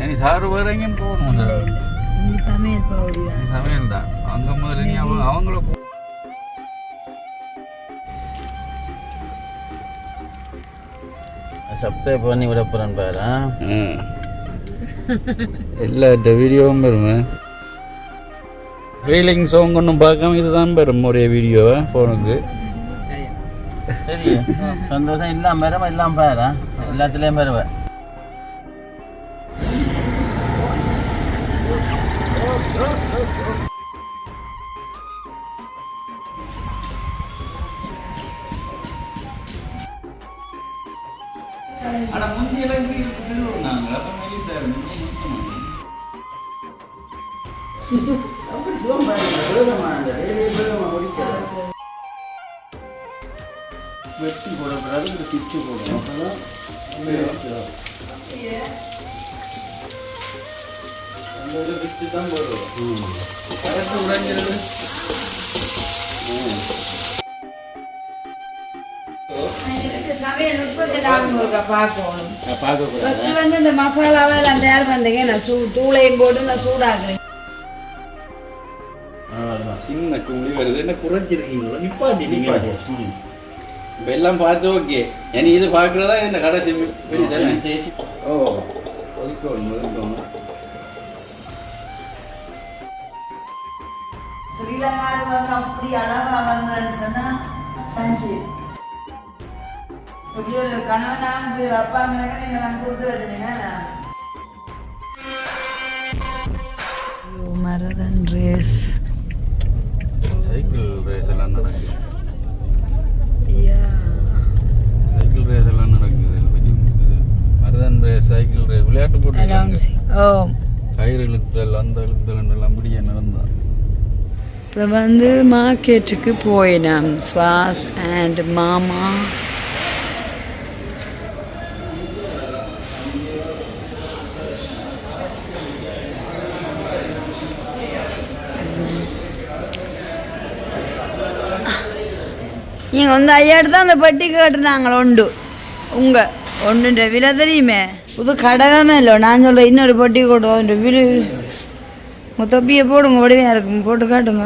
இனி சாரு வேற எங்கேயும் போகணும். சமையல் தான் அங்கே முதல்ல நீ அவங்கள சப்ஸ்கிரைப் பண்ணி விட போகிறேன் பாரு. எல்லா வீடியோவும் பெறுமே ஃபீலிங் சாங் ஒன்றும் பார்க்காம இதுதான் பெறும் ஒரே வீடியோவை ஃபோனுக்கு. சரி சந்தோஷம் இல்லாமல் பெறும் எல்லாம் பாரு எல்லாத்துலேயும் பெறுவேன். ஆனால் முந்தியெல்லாம் நாங்கள் அப்போ மெலிசாக வெட்டி போடக்கூடாது, சிச்சு போடணும். அப்போதான் விட்டு தான் போடுவோம். கரெக்டாக உடைஞ்சிருது. சமையல் பார்க்கணும். இந்த மசாலாவை எல்லாம் தயார் பண்ணுறீங்க. நான் தூளையும் போட்டு நான் சூடாக்குறேன். சின்ன குழி வருது. என்ன குறைச்சிருக்கீங்களோ நிப்பாட்டிட்டீங்க. இப்போ எல்லாம் பார்த்து ஓகே. எனக்கு இது பார்க்குறதா இந்த கடைசி பெரிய ஓ ஒதுக்கணும். ஸ்ரீலங்காவில் வந்து அப்படி அழகா வந்ததுன்னு சொன்னா சஞ்சு கணவன் அப்பா நீங்க நான் கொடுத்து வச்சுருங்க. மரதன் ரேஸ் சைக்கிள் ரேஸ் எல்லாம் நடக்குது. சைக்கிள் ரேஸ் எல்லாம் நடக்குது. மரதன் ரேஸ் சைக்கிள் ரேஸ் விளையாட்டு போட்டு கயிறு இழுத்தல் அந்த இழுத்தல் எல்லாம் முடிய நடந்தான். இப்போ வந்து மார்க்கெட்டுக்கு போயினோம். ஸ்வாஸ் அண்ட் மாமா நீங்கள் வந்து ஐயாட்டு தான் அந்த பெட்டி கேட்டுனாங்களோ உண்டு. உங்கள் ஒன்றுன்ற விலை தெரியுமே. புது கடகமே இல்லை. நான் சொல்கிறேன் இன்னொரு பெட்டி கொண்டு விழு உங்கள் தொப்பியை போடுங்க. வடிவையாக இருக்கும் போட்டு காட்டுங்க.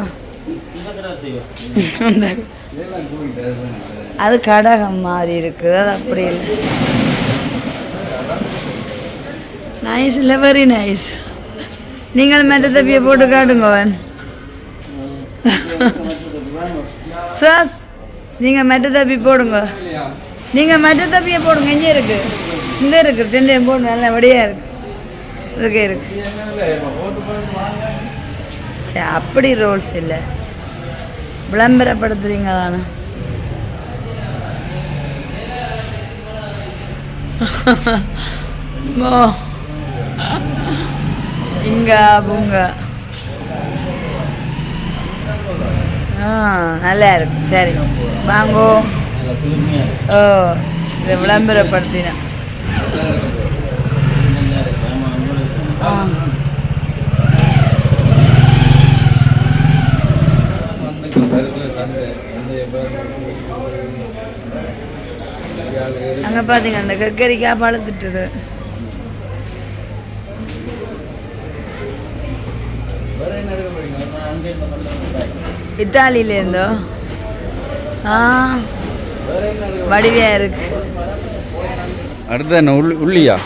அது கடகம் மாதிரி இருக்குது. அது அப்படி இல்லை. நைஸ் இல்லை, வெரி நைஸ். நீங்கள் மெட்ட தொப்பியை போட்டு காட்டுங்க. சாஸ் நீங்கள் மெட்ட தப்பி போடுங்க. நீங்கள் மெட்ட தப்பியை போடுங்க. இங்கே இருக்கு, இங்கே இருக்கு. ரெண்டையும் போடுங்க. நல்லா வடியாக இருக்கு. இருக்கு சரி, அப்படி ரோல்ஸ் இல்லை. விளம்பரப்படுத்துறீங்க தானே. இங்க பூங்க நல்லா இருக்கு. சரி வாங்கோ. ஓ இதை விளம்பரப்படுத்தினேன். அங்கே பார்த்தீங்க அந்த கக்கரிக்காய் பழுத்துட்டுது. இத்தாலியிலேருந்தோ வடிவையா இருக்கு. அடுத்து என்ன உள்ளியா?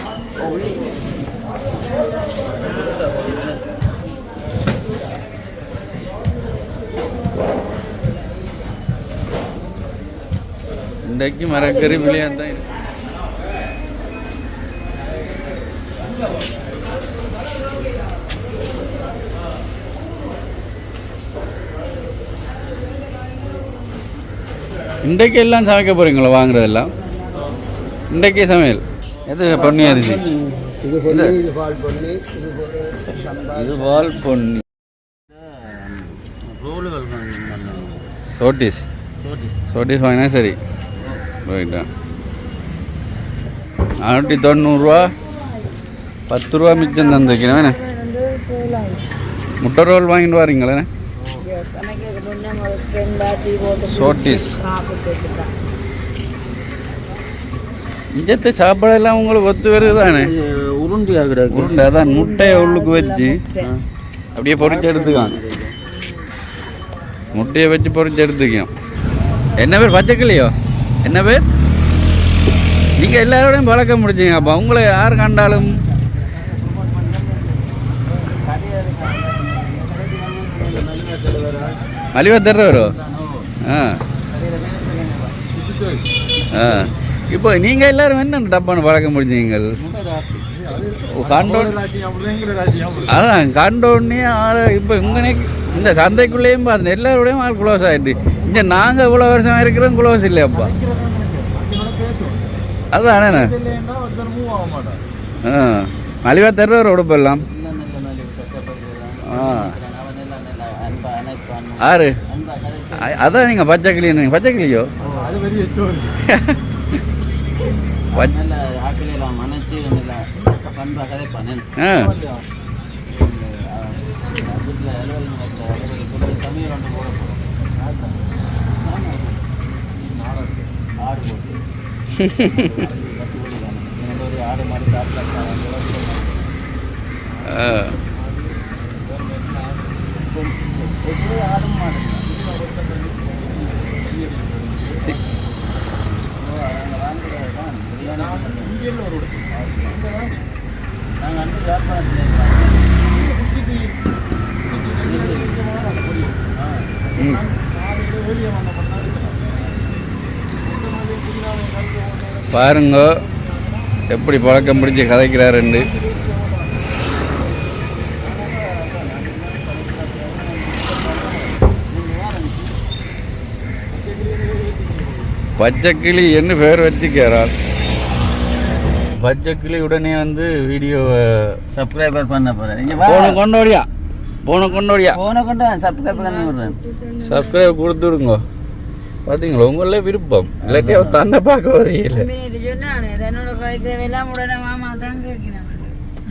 இன்றைக்கு மரக்கறி விளையாண்டு தான் இருக்கு. இன்றைக்கு எல்லாம் சமைக்க போகிறீங்களா? வாங்குறதெல்லாம் இன்றைக்கே சமையல். எது பொன்னி அரிசி? இது வால் பொன்னி. சோட்டிஸ் சோட்டிஸ் வாங்கினா சரி. ரைட்டா 490 10 ரூபா மிச்சம் தந்துக்கிறேன். முட்டை ரோல் வாங்கிட்டு வரீங்களே. சோட்டிஸ் இஞ்சத்தை சாப்பாடெல்லாம் உங்களுக்கு ஒத்து வருது தானே? உருண்டியாக கிடக்கு. உருண்டை அதான் முட்டையை உள்ளுக்கு வச்சு அப்படியே பொரிச்சு எடுத்துக்கான். முட்டையை வச்சு பொரிச்சு எடுத்துக்கோம். என்ன பேர் பச்சைக்கிளியோ? என்ன பேர்? நீங்கள் எல்லாரோடையும் பழக்கம் முடிச்சிங்க. அப்போ உங்களை யார் கண்டாலும் மலிவா தர்றவரோ? ஆ ஆ இப்போ நீங்கள் எல்லாரும் என்ன டப்பான்னு பழக்கம் முடிஞ்சீங்க? கண்டோன் அதான் கண்டோன்னே ஆள் இப்போ இங்கே இந்த சந்தைக்குள்ளேயும் பார்த்து எல்லாரோடையும் ஆள் குளோஸ் ஆகிடுது. இங்கே நாங்கள் இவ்வளோ வருஷம் இருக்கிறோம் குளோஸ் இல்லையாப்பா. அதானே ஆ மலிவா தர்றவர் உடுப்பெல்லாம். ஆ ஆறு அதான் நீங்கள் பச்சைக்கிளின்னு பச்சைக்கிளியோ? பாருங்க எப்படி பழக்கம் பிடிச்சி கதைக்கிறாருண்டு. பச்சைக்கிளி என்ன பேர் வச்சுக்கிறார். பச்சைக்கிளி உடனே வந்து வீடியோவை சப்ஸ்கிரைபர் பண்ண போகிறேன். போன கொண்டோடியா சப்ஸ்கிரைப் கொடுத்துடுங்க. பார்த்தீங்களா உங்களே விருப்பம் இல்லாட்டி அவர் தன்னை பார்க்க வரையில.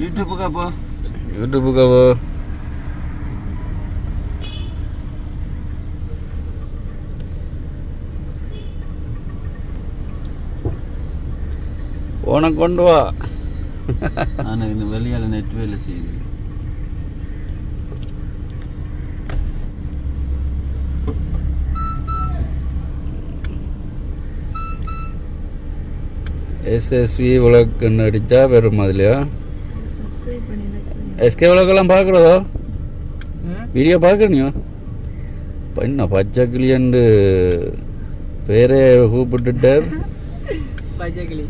யூடியூப்புக்கா போ. உனக்கு கொண்டு வா. ஆனால் இந்த வெளியால் நெட் வேலை செய்யுது. எஸ்எஸ்வி விளக்குன்னு அடித்தா வெறும் அதுலையா? எஸ்கே விளக்கெல்லாம் பார்க்குறதோ? வீடியோ பார்க்கணியோ? என்ன பச்சைக்கிளியண்டு பேரே கூப்பிட்டுட்டார்.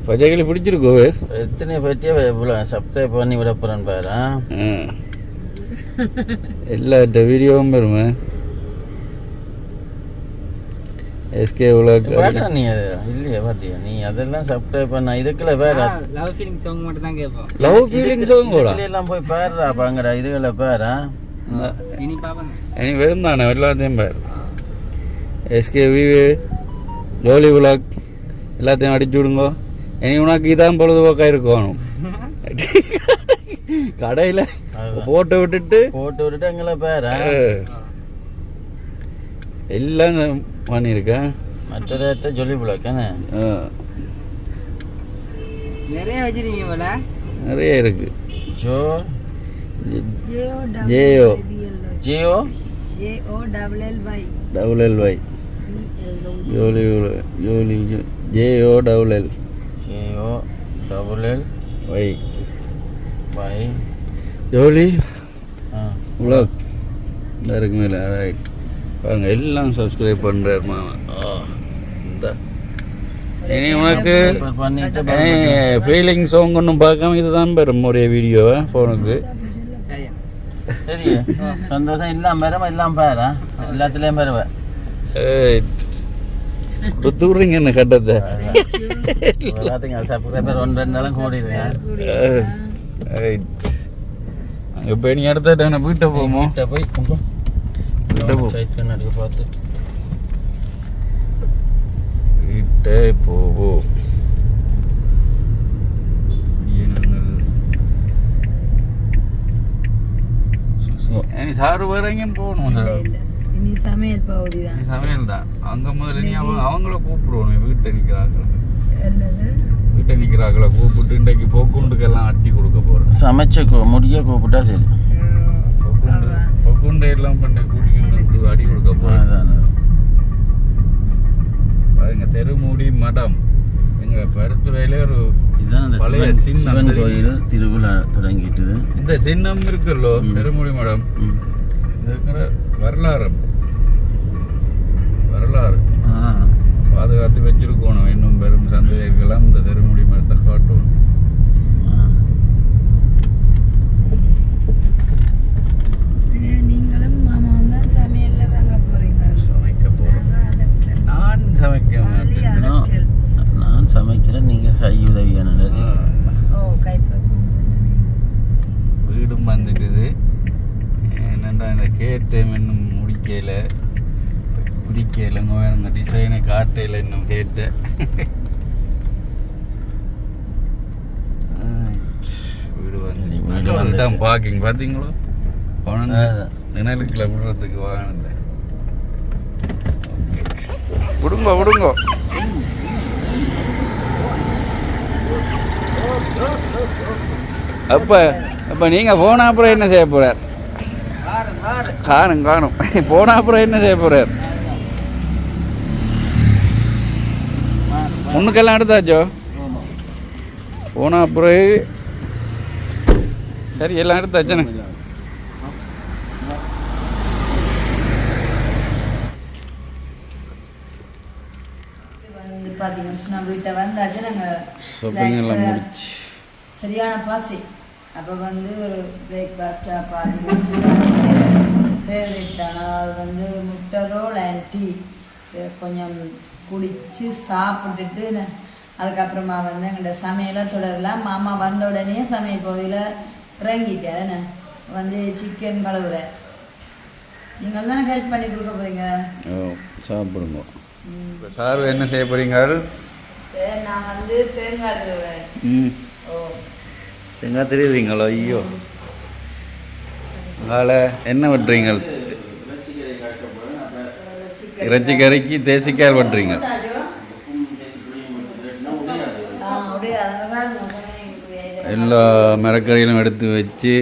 பச்சைக்கிளி பிடிச்சிருக்கோ? எத்தனை பற்றியே சப்ஸ்கிரைப் பண்ணி விட போகிறேன் பாரு. எல்லா வீடியோவும் பெருமை. எஸ்கே விளாக் நீ இல்லையா பார்த்தியா? நீ அதெல்லாம் சப்ஸ்கிரைப் பண்ண இதுக்குள்ள வேற லவ் ஃபீலிங் சாங் மட்டும் தான் கேட்போம். லவ் ஃபீலிங் சாங் கூட எல்லாம் போய் பாருடா பாங்கடா. இதுகளை பாரு. இனி பாப்பேன். இனி வெறும் தானே எல்லாத்தையும் பாரு. எஸ்கே விவே ஜோலி விளாக் எல்லாத்தையும் அடிச்சு விடுங்க. இனி உனக்கு இதான் பொழுதுபோக்காக இருக்கணும். கடையில் போட்டு விட்டுட்டு எங்களை பாரு எல்லாம் பண்ணியிருக்கேன். மற்ற ஜொலி விளாக்கானே நிறைய வச்சிருக்கீங்க போல. நிறைய இருக்கு. ஜோ ஜேஓ ஜியோ double L Y jolly jolly J O double L Y Y jolly vlog இருக்கு மேலே. ரைட் பாருங்க எல்லாம் சப்ஸ்கிரைப் பண்ணுறாரு மாமா. இந்த இனி உனக்கு ஃபீலிங் சாங் ஒன்றும் பார்க்காம இதுதான் பெறும் ஒரே வீடியோவை ஃபோனுக்கு. சரி சந்தோஷம் இல்லாம பெறும் எல்லாம் பாரு. எல்லாத்துலேயும் பெறுவேன். கொடுத்துட்றீங்க என்ன கட்டத்தை. எல்லாத்துக்கும் சப்ஸ்கிரைபர் 1-2 கூடிடுங்க. இப்போ நீ அடுத்த வீட்டை போமோ? போய் கண்ணாடி பார்த்து வீட்டை போவோம். இனி சாரு வேற எங்கேயும் போகணும். சமையல் பகுதிதான். சமையல் தான். அங்கே முதல்ல நீ அவங்கள கூப்பிடுவோம். வீட்டை நிற்கிறாங்க. வீட்டை நிற்கிறாங்களா கூப்பிட்டு இன்றைக்கு போக்குண்டுக்கெல்லாம் அட்டி கொடுக்க போகிறேன். சமைச்ச முடிய கூப்பிட்டா சரி. பொக்குண்டை எல்லாம் பண்ணி கூட்டிக்கிட்டு அடி கொடுக்க போகிறேன். அதுங்க தெருமூடி மடம் எங்கள் பருத்துறையிலே ஒரு இதுதான் அந்த பழைய சிவன் கோயில் திருவிழா தொடங்கிட்டுது. இந்த சின்னம் இருக்குல்லோ தெருமூடி மடம் இருக்கிற வரலாறு பாதுகாத்து வச்சிருக்கணும். இன்னும் பெரும் சந்தேகங்களாம் இந்த தெருமுடி மரத்தை காட்டும். நீங்களும் மாமாவும் தான் சமையல்ல வாங்க போறீங்க. சமைக்க போறேன். நான் சமைக்க மாட்டேன். நான் சமைக்கிறேன், நீங்க கை உதவியான வீடும் வந்துட்டுது. என்னென்னா இந்த கேட்டு இன்னும் முடிக்கலைங்க வேணுங்க டிசைனை காட்டையில் இன்னும் கேட்ட வீடு வந்து தான் பார்க்கிங் பார்த்தீங்களோ நிழலுக்குள்ள விடுறதுக்கு வாங்கினேன். விடுங்கோ அப்போ நீங்கள் போன அப்புறம் என்ன செய்ய போகிறார்? காணும் போன அப்புறம் என்ன செய்ய போகிறார்? முன்னுக்கெல்லாம் எடுத்தாச்சோ? போன அப்புறம் சரி எல்லாம் எடுத்தாச்சுன்னு பார்த்தீங்கன்னா வீட்டை வந்தாச்சு. நாங்கள் சரியான பாசி. அப்போ வந்து ஒரு பிரேக்ஃபாஸ்ட்டாக பார்த்தீங்கன்னா ஃபேவரட்டான அது வந்து முட்டை ரோல் அண்ட் டீ கொஞ்சம் குடித்து சாப்பிட்டுட்டு அதுக்கப்புறமா வந்து எங்கள்கிட்ட சமையலாக தொடரலாம். மாமா வந்த உடனே சமையல் பகுதியில் இறங்கிட்டேன். வந்து சிக்கன் கழுவுற நீங்கள் தானே ஹெல்ப் பண்ணி கொடுக்க போகிறீங்க. சாப்பிடுங்க. சார் என்ன செய்ய போகிறீங்க? நான் வந்து தேங்காய் திருவுறேன். தேங்காய் திருவீங்களோ? ஐயோ உங்களால் என்ன வெட்டுறீங்க? இறைச்சி கறிக்கு தேசிக்காய் வெட்டுறீங்க. எல்லா மரக்கறிகளும் எடுத்து வச்சு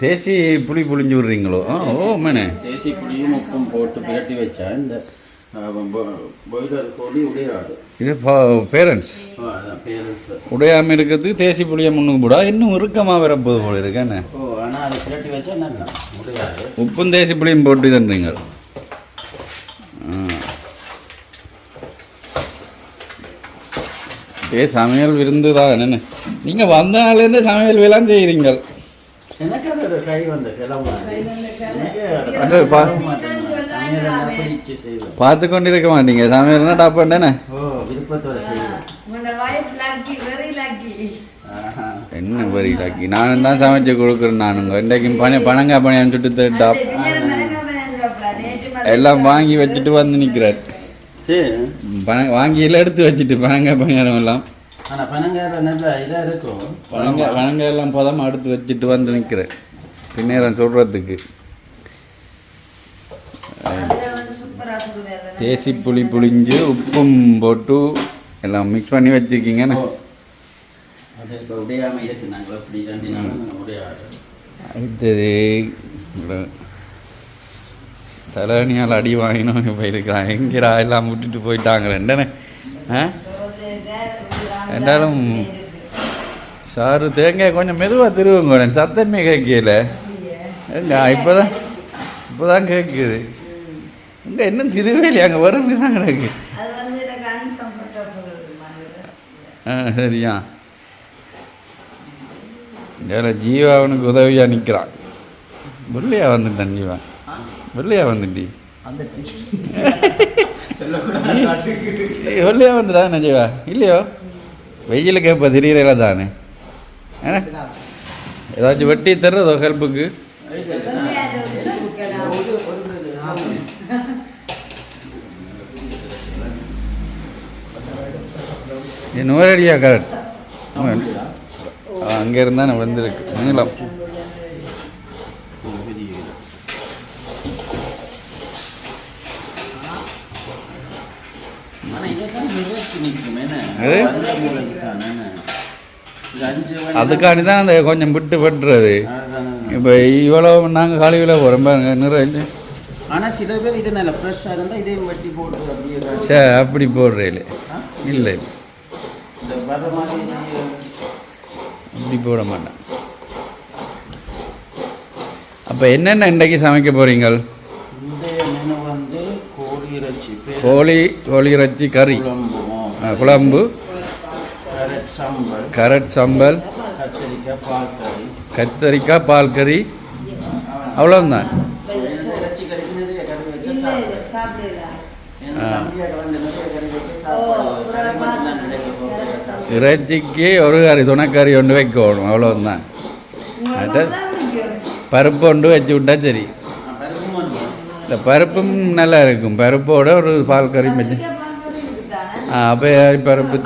தேசி புளி புளிஞ்சு விடுறீங்களோ? ஓ மேனே தேசி புளியும் உப்பும் போட்டு பிரட்டி வச்சா இந்த இது பேரண்ட்ஸ் உடையாமல் இருக்கிறதுக்கு தேசி புளியை முன்னுக்கு போடா இன்னும் இறுக்கமாக வரப்போது போல இருக்கேன்னு. உப்பும் தேசி புளியும் போட்டு தந்துறீங்க. சமையல் விருந்து தான் என்னென்ன நீங்கள் வந்த நாள்லேருந்து சமையல் வேலாம் செய்கிறீங்க. பார்த்து கொண்டிருக்க மாட்டீங்க சமையல்னா டாப் பண்ணேனே. என்ன வரி லாக்கி நானும் தான் சமைச்சு கொடுக்குறேன். நானுங்க இன்றைக்கும் பனங்காய் பணியான்னு சுட்டு டாப் எல்லாம் வாங்கி வச்சுட்டு வந்து நிற்கிறார். வாங்கி எல்லாம் எடுத்து வச்சுட்டு பனங்காய் பணியாரம் எல்லாம் பனங்காய் எல்லாம் பதமாக எடுத்து வச்சுட்டு வந்து நிற்கிறேன் பின்னேரம் சொல்கிறதுக்கு. தேசி புளி புளிஞ்சு உப்பும் போட்டு எல்லாம் மிக்ஸ் பண்ணி வச்சுருக்கீங்கன்னு. அடுத்தது தலைவனியால் அடி வாங்கினோன்னு போயிருக்கிறான். எங்கடா எல்லாம் விட்டுட்டு போயிட்டாங்க ரெண்டனே. ரெண்டாலும் சாரு தேங்காய் கொஞ்சம் மெதுவாக திருவுங்க சத்தமே கேட்கல. இப்போதான் கேட்குது. இங்கே இன்னும் திருவேலி அங்கே வரும் தான் கிடக்கு. சரியா வேறு ஜீவா அவனுக்கு உதவியாக நிற்கிறான். வெள்ளையா வந்துட்டான் ஜீவா. வெள்ளையா வந்துட்டி வெள்ளையா வந்துட்டான் ஜீவா இல்லையோ? வெயிலுக்கு இப்போ திடீரெல தானே ஏதாச்சும் வெட்டி தர்றதோ ஹெல்ப்புக்கு. நூறடியா கரெக்ட். அங்கே இருந்தானே வந்திருக்கு நீளம். அது அதுக்காண்டி தான் அந்த கொஞ்சம் விட்டு வெட்டுறது. இப்போ இவ்வளோ நாங்கள் காலையில் போகிறோம் பாருங்க நிறைய. ஆனால் சில பேர் இது நல்ல ஃப்ரெஷ்ஷாக இருந்தால் இதையும் வெட்டி போட்டு அப்படியே சரி அப்படி போடுறே இல்லை இல்லை இந்த வர்ற மாதிரி அப்படி போட மாட்டேன். அப்போ என்னென்ன இன்றைக்கு சமைக்க போகிறீங்க? இந்த மெனு வந்து கோழி இறைச்சி கறி, குழம்பு, கரட் சம்பல், கத்தரிக்காய் பால் கறி, அவ்வளோதான். இறைச்சிக்கு ஒரு கறி துணைக்கறி ஒன்று வைக்கணும், அவ்வளோதான். அது பருப்பு ஒன்று வச்சு விட்டா சரி. இல்லை பருப்பும் நல்லா இருக்கும், பருப்போட ஒரு பால் கறி வச்சு. அப்போ பருப்பு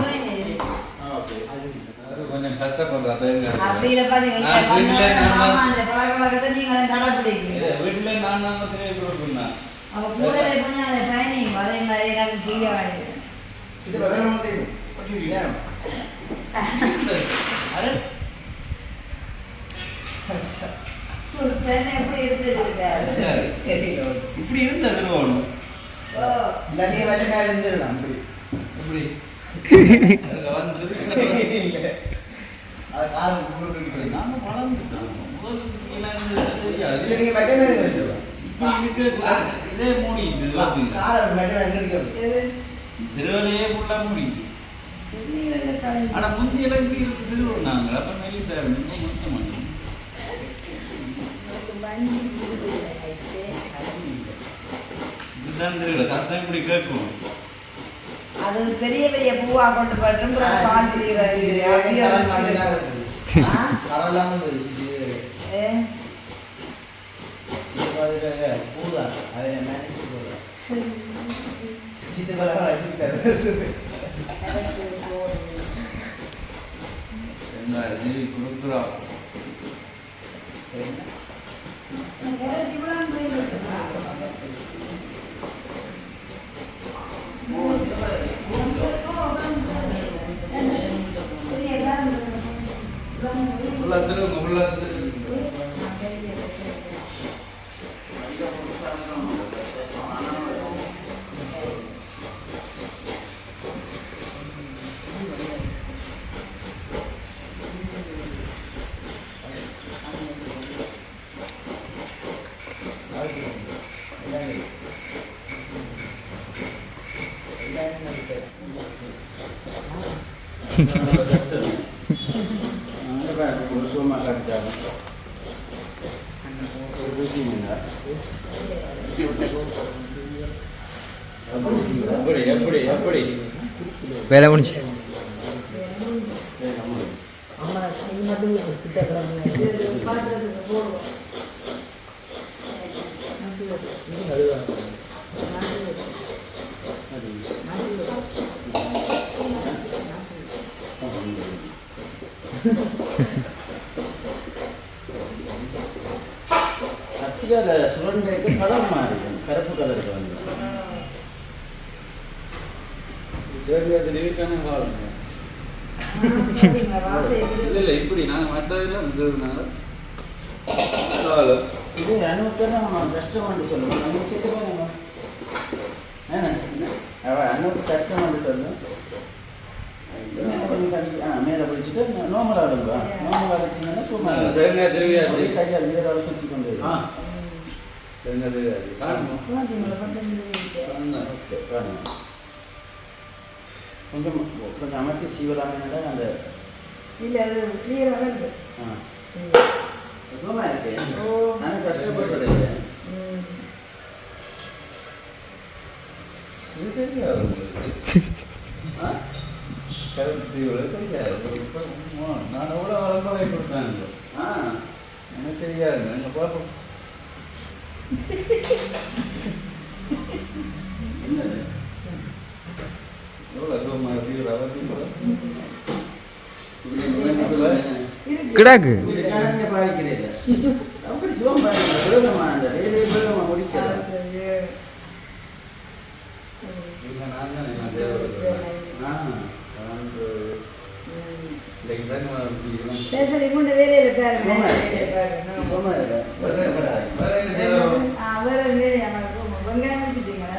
கொஞ்சம் கஷ்டப்படுறேன். இப்படி இருந்தது திருவலையே ஃபுல்லாக முடியுது. ஆனால் முந்தியெல்லாம் இப்படி இருக்கு திருவிழாங்க. அப்போ மெலிசா முடிக்க மாட்டோம். இதுதான் திருவிழா சத்தம் இப்படி கேட்கும். அது பெரிய பெரிய பூவா கொண்டு போட்டு கொடுக்குறோம். வேலை முடிச்சு சுரண்டைக்கு கலர் மாறி கருப்பு கலருக்கு வந்து இல்லை இப்படி நாங்கள் மற்றதெல்லாம் இது அனுபவத்தான் நம்ம கஷ்டம் வந்து சொல்லணும். நம்ம சேர்த்து போய் நம்ம அனுபவ கஷ்டம் வந்து சொல்லணும். மேலே பிடிச்சிட்டு நோமலாக எடுங்க. நோமலாக எடுத்தீங்கன்னா சும்மா கையால் வீரராக சுற்றி கொண்டு கொஞ்சம் கொஞ்சம் அமர்த்தி சீவலாங்கன்னா அந்த இல்லை அது கிளியராக இருக்கு. சும்மா இருக்கு. நான் கஷ்டப்பட்டு நான் எவ்வளோ வளர்மலை கொடுத்தாங்க. எனக்கு தெரியாது. நாங்கள் பார்ப்போம். என்னது எவ்வளோ கிடாக்கு பாதிக்கிறேன் அப்படி சுகம் பாருங்க அந்த வேலையை முடிக்கிறேன். இல்லை நான் தான் சரி சரி முன்ன வேலையில பாருங்க வேற வெங்காயம் முடிச்சுட்டீங்களா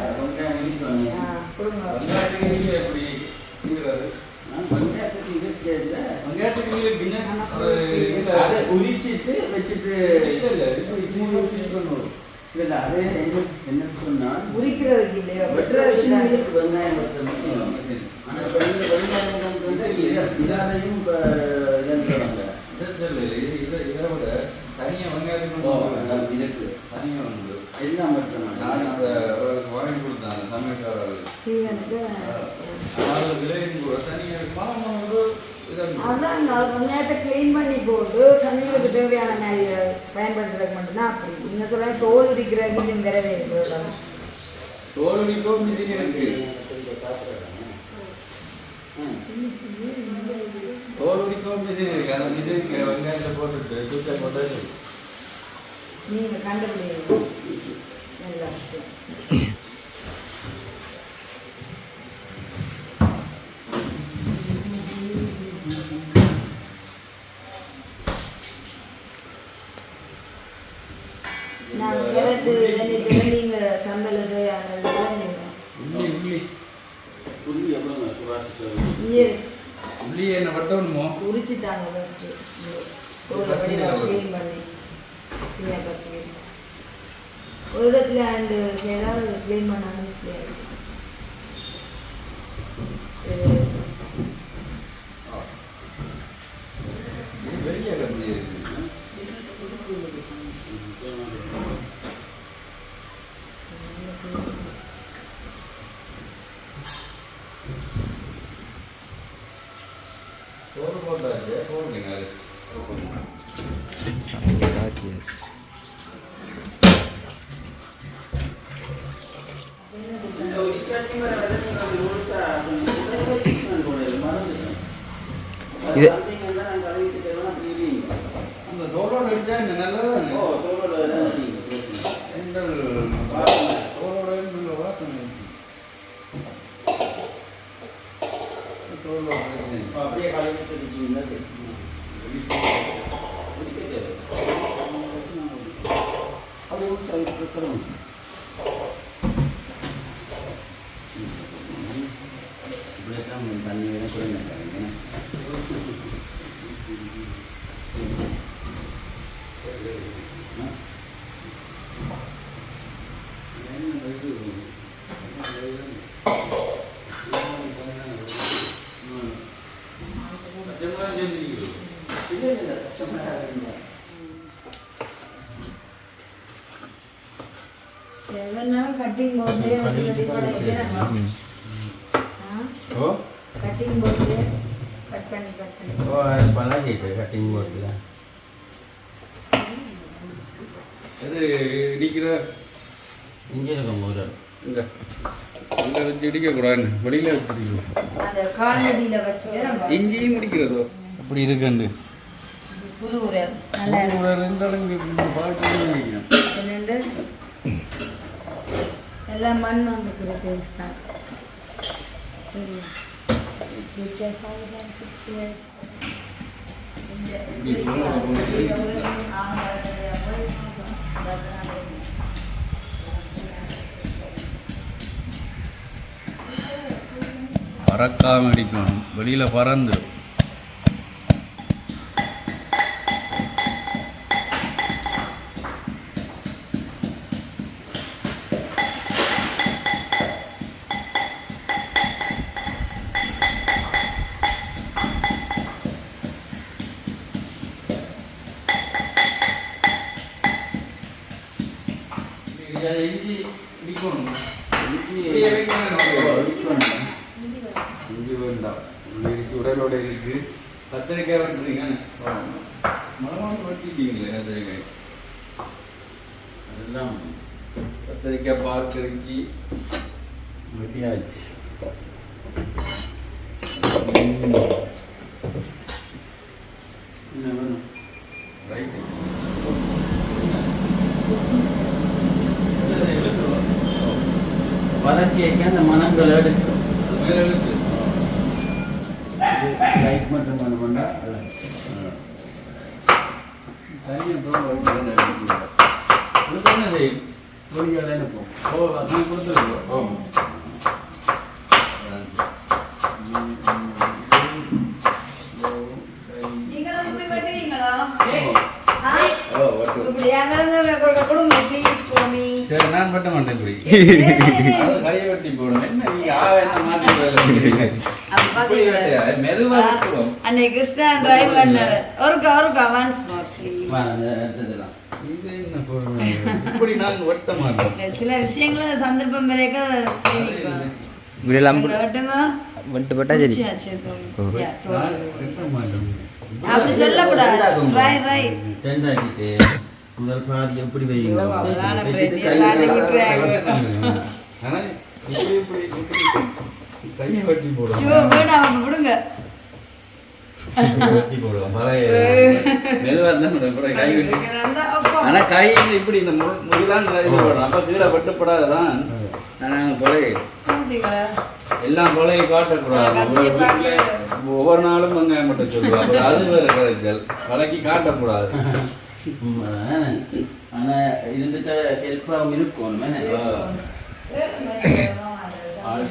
உரிச்சிட்டு வச்சுட்டு இல்ல அதே என்ன சொன்னா உரிக்கிறதுக்கு இல்லையா வெங்காயம் இதாலையும் இதை விட தனியாக வெங்காயத்துக்கு இருக்கு தனியாக வந்து எல்லாம் மட்டும் நான் அதை வாங்கி கொடுத்தேன் சமையல்காரர்களுக்கு அதான் வெங்காயத்தை கிளீன் பண்ணி போட்டு சமையலுக்கு தேவையான மாதிரி பயன்படுத்துறதுக்கு மட்டும்தான் அப்படி நீங்க சொல்ல தோல் உரிக்கிறதுக்கு இன்னும் வரவே தோல் உரிக்கும் மிஷின் இருக்கு தோல் உரிக்கும் மிஷின் இருக்கு அந்த மிஷினுக்கு வெங்காயத்தை போட்டுட்டு தூக்கி போட்டு நீங்க கண்டுபிடிங்க நல்ல விஷயம் நான் கேரட்டு நீங்க சம்பல் உள்ளி எவ்வளோ சுவாசிச்சு உள்ளி என்ன வட்டணுமோ உரிச்சுட்டாங்க ஃபஸ்ட்டு க்ளீன் பண்ணி சீயா கட்டி ஒரு இடத்துல அண்டு ஏதாவது க்ளீன் பண்ணாமல் ஈஸியாக இருக்கும் வெளியே கம்பெனி இருக்கு தோல் போட்டாச்சு போடுங்க அந்த தோலோட வச்சா நல்லதா தோலோட தோலோட வாசனை அப்படியே கலந்து தண்ணி வேணா கொடுங்க கட்டிங் போட்டு கட்டிங் போட்டு கட் பண்ணி பழகிட்டு கட்டிங் போட்டுல இது இடிக்கிற இங்கே இருக்கும் போது இந்த அங்கே வச்சு இடிக்கக்கூடாது வெளியில் வச்சுருக்கோம் இஞ்சியும் முடிக்கிறதோ அப்படி இருக்குண்டு புது உரல் நல்லா எல்லாம் மண் வந்துக்கிற டேஸ்ட் தான் சரி பறக்காம அடிக்கணும் வெளியில் பறந்துடும் இஞ்சி இடிக்கணும் இஞ்சி வேண்டாம் இருக்கு உடலோட இருக்கு கத்திரிக்காய் வெட்டுறீங்க மரமான வெட்டிட்டீங்களே கத்திரிக்காய் அதெல்லாம் கத்திரிக்காய் பார்க்கறதுக்கு வெட்டியாச்சு என்ன வேணும் ரைட்டு வதக்கி வைக்க அந்த மனங்கள் எடுக்கும் லைட் மட்டும் பண்ண தனியாக கொடுத்தானே பொடியால் நினைப்போம் ஓ நான் கொடுத்துருக்கோம் ஓ சரி நான் பட்ட மாட்டேன் இப்படி கையை வெட்டி போடணும் என்ன நீங்க என்ன மாற்றி மெதுவா வெட்டுவோம் அன்னைக்கு கிருஷ்ணா டிரைவ் பண்ணவர் ஒருக்கா ஒன்ஸ் மோர் எடுத்துக்கலாம் இது என்ன போடணும் இப்படி நாங்கள் வெட்ட மாட்டோம் சில விஷயங்கள சந்தர்ப்பம் வரைக்கும் இப்படியெல்லாம் வெட்டுங்க வந்துட்டு போட்டா சரி வெட்ட மாட்டோம் அப்படி சொல்லக்கூடாது ரைட் டெண்டாக்கிட்டு முதல் பாதி எப்படி வைங்க ஆனால் கையை வெட்டி போடுவோம் விடுங்க வெட்டி போடுவோம் மெதுவாக இருந்தால் கை வெட்டி ஆனால் கை இப்படி இந்த முழுதான் இது போடணும் அப்போ கீழே வெட்டப்படாதான் ஆனால் கொலை எல்லாம் கொலையை காட்டக்கூடாது ஒவ்வொரு நாளும் வெங்காயம் மட்டும் சொல்லுவாங்க அது வேறு கலைச்சல் கலைக்கு காட்டக்கூடாது ஆனால் இருந்துட்டு ஹெல்ப்பாகவும் இருக்கும்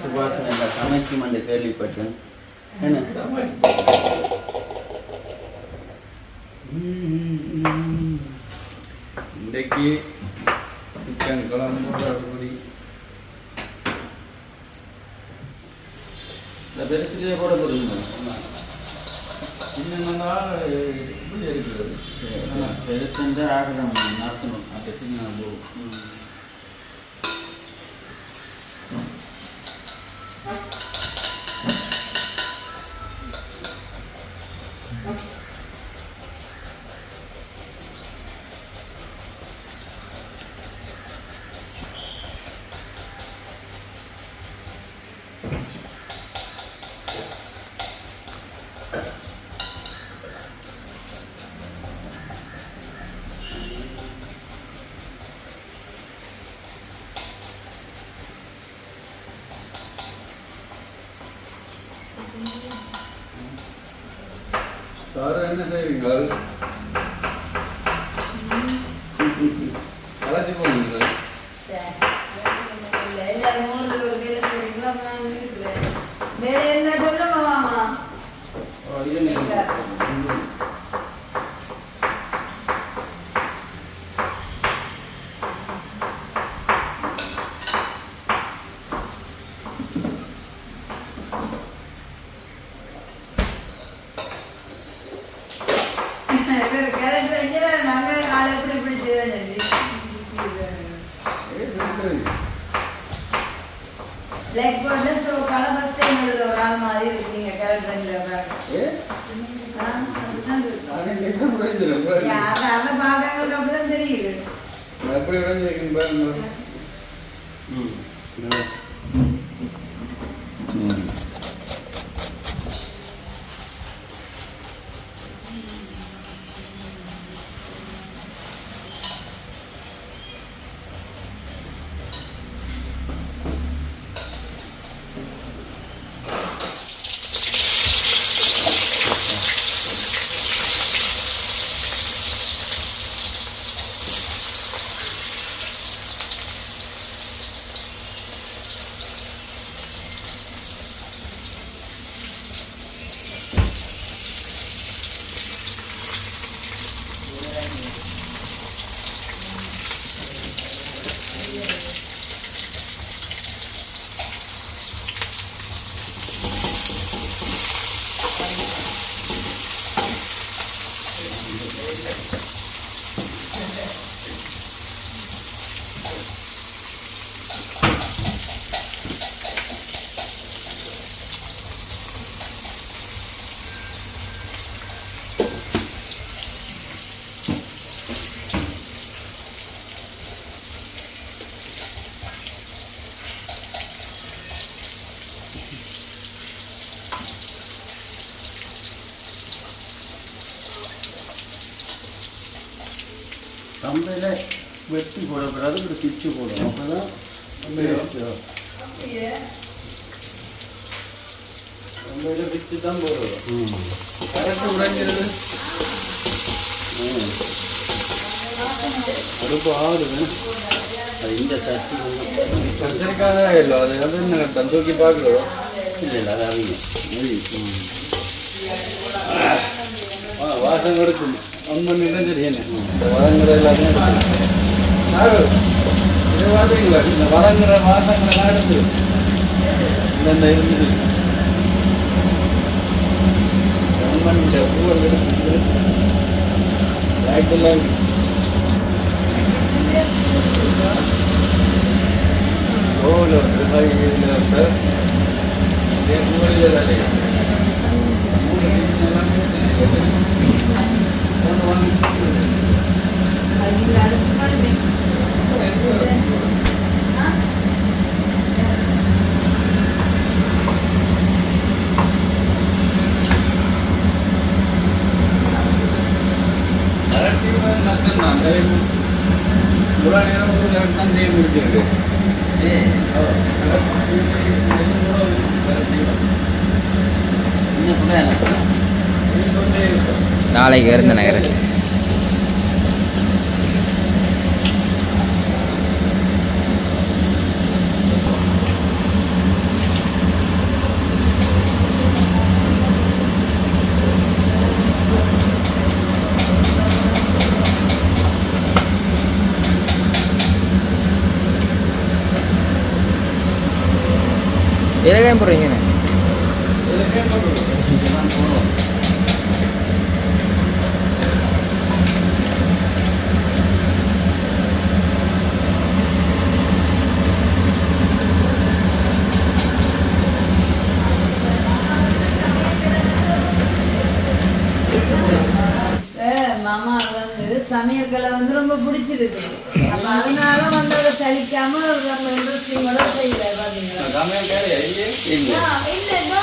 சுபாசம் எல்லாம் சமைக்கும் அந்த கேள்விப்பட்டேன் இன்றைக்கு சிக்கன் குழம்பு அப்படி இந்த பெருசிலே போட போறீங்க இன்னும் இப்படி இருக்கிறது பெருசு ஆகணும் நடத்தணும் அப்போ சின்ன போகும் சார் என்ன செய்வீங்க அழைச்சி போவீங்க வேற என்ன சொல்லுங்க மாமா Black border show color first time ஒரு நாள் மாதிரி இருக்கீங்க கலர் பண்ணல அத பாக்கங்களுக்கு அப்படிதான் தெரியுது எப்படி உடைஞ்சிருக்கு பாருங்க கம்பையில் வெட்டி போடக்கூடாது இப்படி பிச்சு போடணும் அப்போ தான் கம்பையில் பிச்சு தான் போடுறோம் கரெக்டாக உடைஞ்சிருது அடுப்பு ஆகுது அது இந்த சட்டி கத்திரிக்காக இல்லை அது வந்து என்ன தூக்கி பார்க்குறோம் இல்லை இல்லை அது அவங்க வாசம் எடுக்கும் ஒன்று நினைஞ்சது என்ன இந்த வதங்குற எல்லாமே இது பார்த்தீங்களா இந்த வதங்குற வாசங்கள்லாம் எடுத்து இந்த இருந்தது இந்த பூவல் எடுத்து லைட்டெல்லாம் ஓல நாளைக்கு இருந்த நகர் எதுக்காக போடுறீங்க மாமா வந்து சமையல்களை வந்து ரொம்ப பிடிச்சிருக்கு அப்ப அதனால வந்து அதை சலிக்காம நம்ம இன்ட்ரெஸ்டிங்கோட செய்யல பாத்தீங்களா இல்ல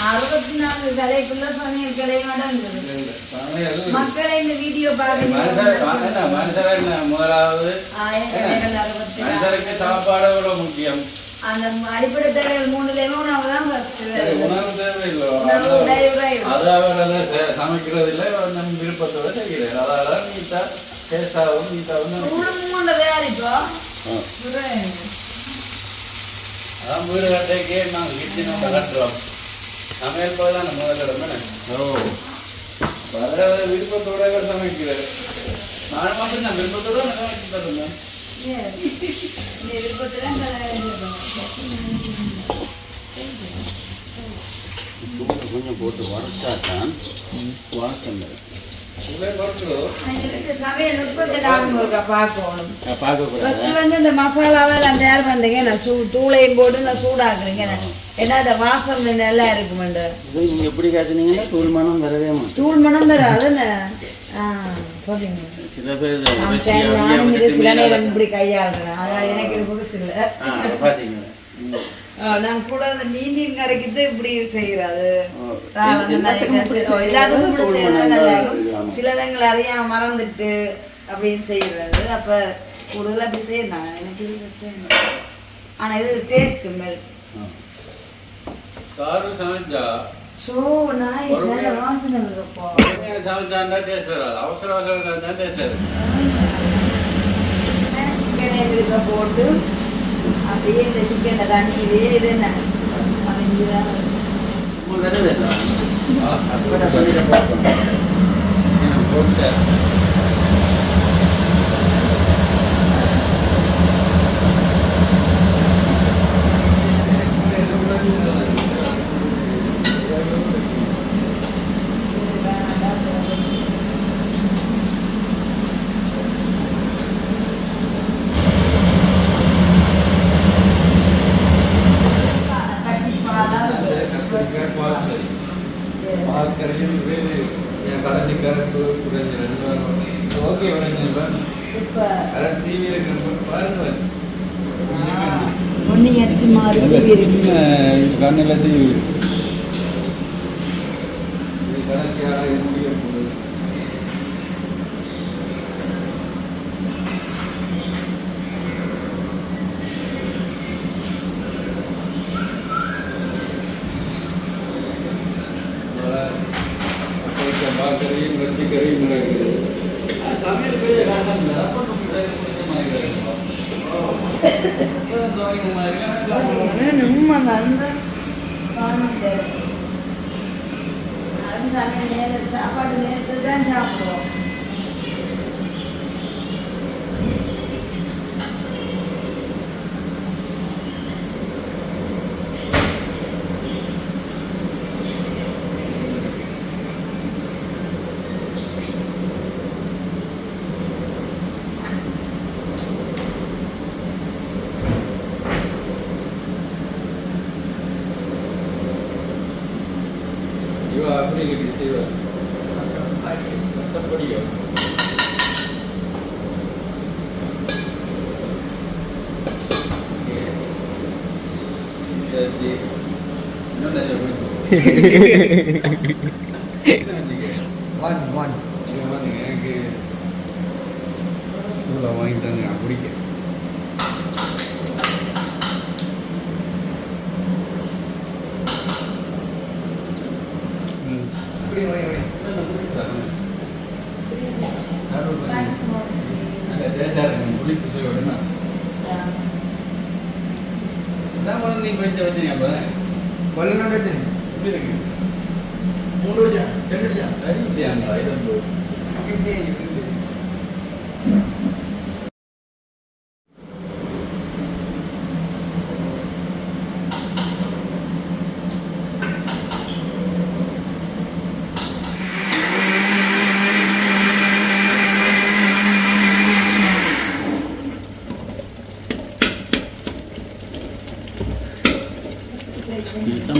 64 கலைக்குள்ள சமையல் கடை நடந்தது மக்களை இந்த வீடியோ பாருங்க முதலாவது சாப்பாடு எவ்வளவு முக்கியம் அந்த அடிப்படை தேவைகள் 3 உணவு தான் உணவு தேவையில்லை சமைக்கிறது இல்லை நம்ம விருப்பத்தோட செய்கிறேன் அதால நீட்டா டேஸ்டாகவும் நீட்டாகவும் தயாரிப்போம் அதான் வீடு கட்டைக்கே நாங்கள் கிச்சன் நம்ம கட்டுறோம் சமையல் போது தான் முதலிடம் வர விருப்பத்தோட சமைக்கிறார் நான் மட்டும் நான் விருப்பத்தோட சமைச்சு தருவேன் கொஞ்சம் போட்டு வறுத்தாத்தான் வாசம் சமையல் பார்க்கணும் வந்து இந்த மசாலாவை எல்லாம் தயார் பண்றீங்க நான் தூளையும் போட்டு நான் சூடாக்குறீங்க ஏன்னா அந்த வாசம் நல்லா இருக்குமெண்டு நீங்க எப்படி காய்ச்சினீங்கன்னா தூள் மனம் வரவே தூள் மனம் தராது சில பேர் சில நேரம் இப்படி கையாளுறேன் அதனால எனக்கு இது புதுசு இல்லை நான் கூட அந்த மீன் கரைக்கிட்டு இப்படி செய்யறாது எல்லாத்துக்கும் இப்படி செய்யறது நல்லா இருக்கும் சிலதங்களை அறியாம மறந்துட்டு அப்படின்னு செய்யறது அப்ப கூடுதலா அப்படி செய்யணும் எனக்கு இது ஆனா இது டேஸ்ட் மேல் சோ நைஸ் நல்ல வாசனை இருக்குப்பா சிக்கன் இதுல போட்டு அப்படியே இந்த சிக்கன் தண்ணி இதே இது என்ன கண்ணில் செய்ய பாக்கரையும் வெற்றி கரையும் நடக்குது சமையல் பெரிய காசம் சாப்பாடு நேரத்தை தான் சாப்பிடுவோம். வாங்கிட்டாங்க பிடிக்க நீங்க வச்சு வச்சீங்க அப்ப வல்லநாடு வச்சு எப்படி இருக்கு 3 அடிச்சா 2 அடிச்சா அடிச்சாங்களா இது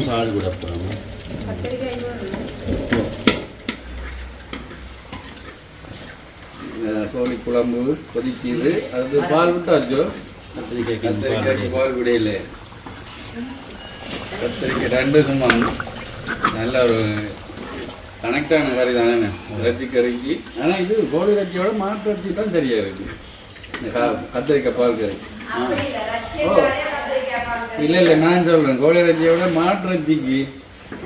பால் கூட போகணும். கோழி குழம்பு கொதிக்குது. அது பால் விட்டாச்சோ கத்திரிக்காய்க்கு பால் விடையில கத்திரிக்காய் 2 சும்மா நல்ல ஒரு கனெக்டான கறி தானே இறைச்சி கறிக்கு. ஆனால் இது கோழி இறைச்சியோட மாட்டு இறைச்சி தான் சரியா இருக்கு இந்த கத்திரிக்காய் பால் கறி. இல்லை நான் சொல்றேன் கோழி இறைச்சியோட மாட்டு இறைச்சிக்கு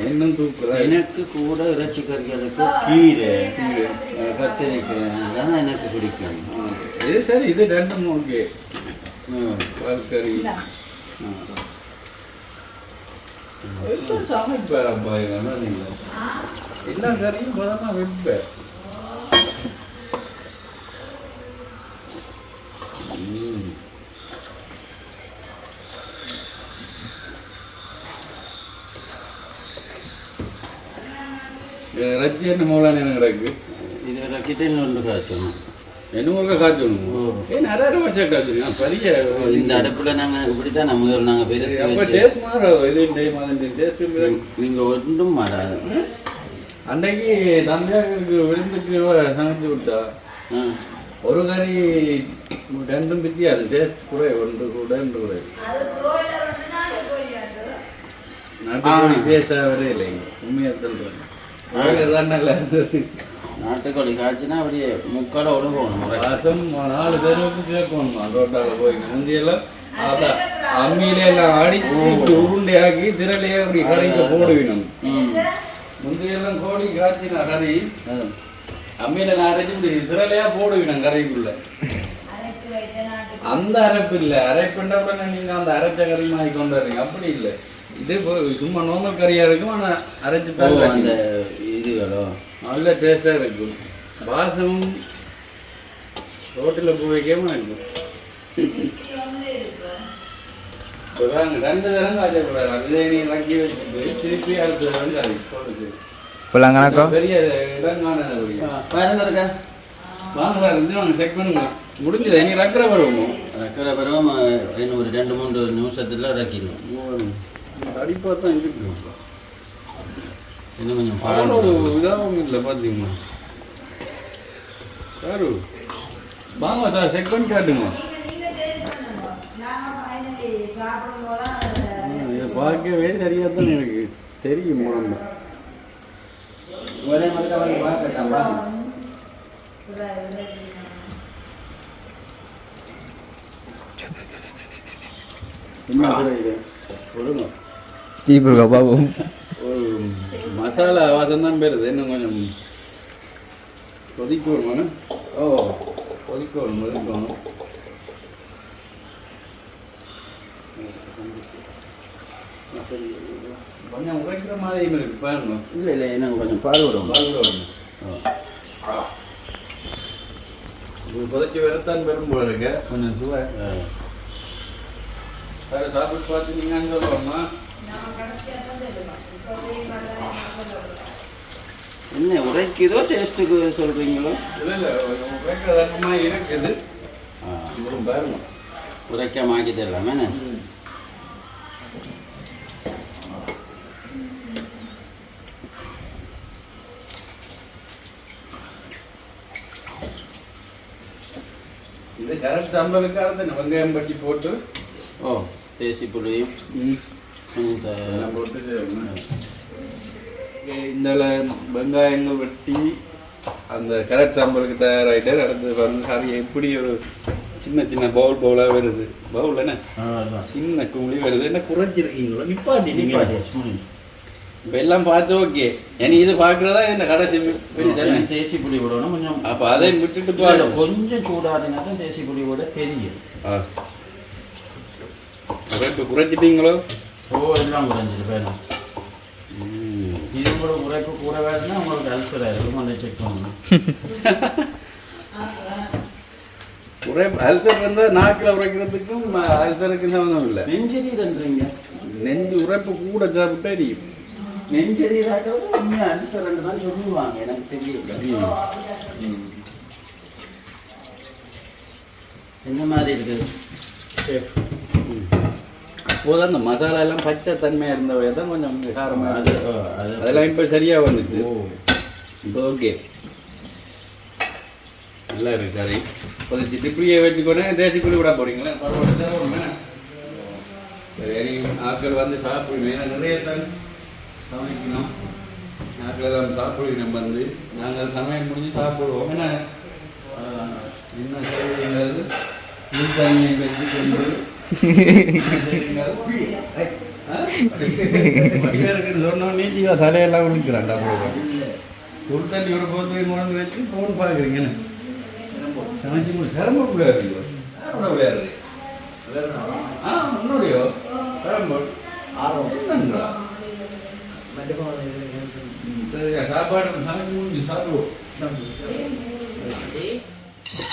இன்னும் தூக்குதான். எனக்கு கூட இறைச்சி கறிகளுக்கு கீரை கத்திரிக்காய் தான் எனக்கு பிடிக்கும். இது சரி இது 2 ஓகே. பால் கறி சமைப்பேன்ப்பா நீங்கள் எல்லா கறியும் பதமாக வைப்பேன். ரஜ்ஜி என்ன மூலான எனக்கு கிடக்கு. இது கிட்டே ஒன்று காய்ச்சணும். என்ன ஊருக்கா காய்ச்சணும். நிறைய ரூபாய் காய்ச்சணும். பெரிய இந்த அடுப்பில் நாங்கள் இப்படி தான் நம்ம நாங்கள் பெருசு அப்போ டேஸ்ட் மாறாது. இது டைம் அது டேஸ்ட் நீங்கள் ஒன்றும் மாறாது. அன்றைக்கு தம்பியாருக்கு விருந்துக்கு சமைச்சு விட்டா ஒரு கறி 2 வித்தியாது. டேஸ்ட் கூட ஒன்று கூட நாட்டு டேஸ்டாகவே இல்லை. உண்மையாக சொல்கிறேன். தான் நல்லா இருந்தது. நாட்டுக்கோழி காய்ச்சினா அப்படியே முக்கால ஒடுங்கணும். மாதம் 4 தெருவுக்கு கேட்கணும். ரோட்டால் போய் முந்தியெல்லாம் அதான் அம்மியில எல்லாம் அடிச்சு உருண்டையாக்கி திரளையே அப்படி கறிக்கு போடுவினோம். முந்தையெல்லாம் கோழி காய்ச்சினா கறி அம்மியில நான் அரைச்சி திரளையா போடுவினோம் கறிக்குள்ள. அந்த அரைப்பு இல்லை. அரைப்புண்டா உடனே நீங்க அந்த அரைச்ச கறி மாதிரி கொண்டு வரீங்க. அப்படி இல்லை. இது சும்மா நார்மல் கறியா இருக்கும். ஆனால் அரைச்சி அந்த இதுகளோ நல்ல டேஸ்டா இருக்கும். வாசமும் ரோட்டில் போய் வைக்காம இருக்கும். இப்போ வாங்க 2 தரம் காய்ச்சக்கூடாது. அதே நீ இறக்கி வச்சுட்டு திருப்பி அடுத்த தரம் காய்ச்சி பெரிய இடங்கான இருக்கா வாங்க இருந்து வாங்க செக் பண்ணுங்க. முடிஞ்சது நீ ரக்கிற பருவம் ரக்கிற பருவம் இன்னும் ஒரு 2-3 நிமிஷத்துல ரக்கிடணும். அடிப்பா தான் இருக்கு. இன்னும் கொஞ்சம் பாலோட இதாகவும் இல்லை பார்த்தீங்கன்னா. சாரு வாங்க சார் செக் பண்ணி காட்டுங்க. இதை பார்க்கவே சரியாக தான் எனக்கு தெரியும். உடம்பு ஒரே மட்டும் வந்து பார்க்கட்டாங்களா? என்ன கூட இது சொல்லுங்க. தீபுருக்கா பாபு ஒரு மசாலா வாசம் தான் பெறுது. இன்னும் கொஞ்சம் கொதிக்க வரணும். கொதிக்க வரணும். கொஞ்சம் உரைக்கிற மாதிரியும் இருக்கு பாருங்க. இல்லை இல்லை எனக்கு கொஞ்சம் பால் விடுவோம். இது புதைச்சி வரத்தான் பெரும் போல இருக்க கொஞ்சம் சுவை. வேறு சாப்பிட்டு பார்த்து நீங்கன்னு சொல்லுவோம்மா. என்ன உரைக்குதோ டேஸ்ட்டுக்கு சொல்கிறீங்களோ? இல்லை இல்லை உரைக்கிற தன்மையாக இருக்குது. இவரும் பாருங்க உரைக்காம ஆக்கி தரலாமே. இது கரெக்ட் 50க்காக தானே வெங்காயம் பட்டி போட்டு தேசி புளியும் எல்லாம் போட்டு இந்த வெங்காயங்கள் வெட்டி அந்த கரெக்ட் சாம்பலுக்கு தயாராகிட்டார். அடுத்து வந்து சாரி எப்படி ஒரு சின்ன சின்ன பவுலாக வருது. பவுல் என்ன சின்ன கும்பலி வருது. என்ன குறைச்சிருக்கீங்களோ நிப்பாட்டி நீங்கள் இப்போ எல்லாம் பார்த்து ஓகே. ஏன்னா இது பார்க்குறதா இந்த கடைசி தேசி புளி விடணும் கொஞ்சம். அப்போ அதை விட்டுட்டு பாரு. கொஞ்சம் சூடாடினா தான் தேசி புளி விட தெரியும். உரைப்பு குறைச்சிட்டீங்களோ? எல்லாம் குறைஞ்சிட்டு வேணும். இது கூட உரைப்பு கூட வேணும்னா உங்களுக்கு அல்சர் ஆகிடும். அதை செக் பண்ணணும். அல்சர் இருந்தால் நாக்கில் உரைக்கிறதுக்கும் அல்சருக்கும் சம்மந்தம் இல்லை. நெஞ்செறி தந்துறீங்க. நெஞ்சு உரைப்பு கூட சாப்பிட்டா எரியும். நெஞ்செறி தாக்கிறது உண்மையாக அல்சர் ரெண்டு தான் சொல்லுவாங்க. எனக்கு தெரியல என்ன மாதிரி இருக்குது ஷேஃப். அப்போதான் அந்த மசாலா எல்லாம் பச்சை தன்மையாக இருந்தவை தான் கொஞ்சம் காரமாக அதெல்லாம் இப்போ சரியாக வந்துட்டு இப்போ ஓகே நல்லா இருக்கு கறி. புதைச்சிட்டு இப்படியே வச்சுக்கோனே தேசி புளி விட போறீங்களா? பரவாயில்ல. சரி ஆட்கள் வந்து சாப்பிடுவேன். ஏன்னா நிறைய தான் சமைக்கணும். ஆட்கள் எல்லாம் சாப்பிடுவோம். வந்து நாங்கள் சமையல் முடிஞ்சு சாப்பிடுவோம். ஏன்னா என்ன செய்வீங்கிறது தண்ணியை வச்சு கொண்டு சொன்னோடனே ஜீவா தலையெல்லாம் விழுக்கிறான்டா. சுடு தண்ணி ஒரு போட்டு கொண்டு வச்சு ஃபோன் பார்க்குறீங்கன்னு சமைச்சு முடியும். கரம்பு விளையாடுறீங்களோ? யாரோட விளையாடுறீங்க? முன்னோடையோ கரம்பு என்னன்றா? சரியா சாப்பாடு சமைச்சு முடிஞ்சு சாப்பிடுவோம்.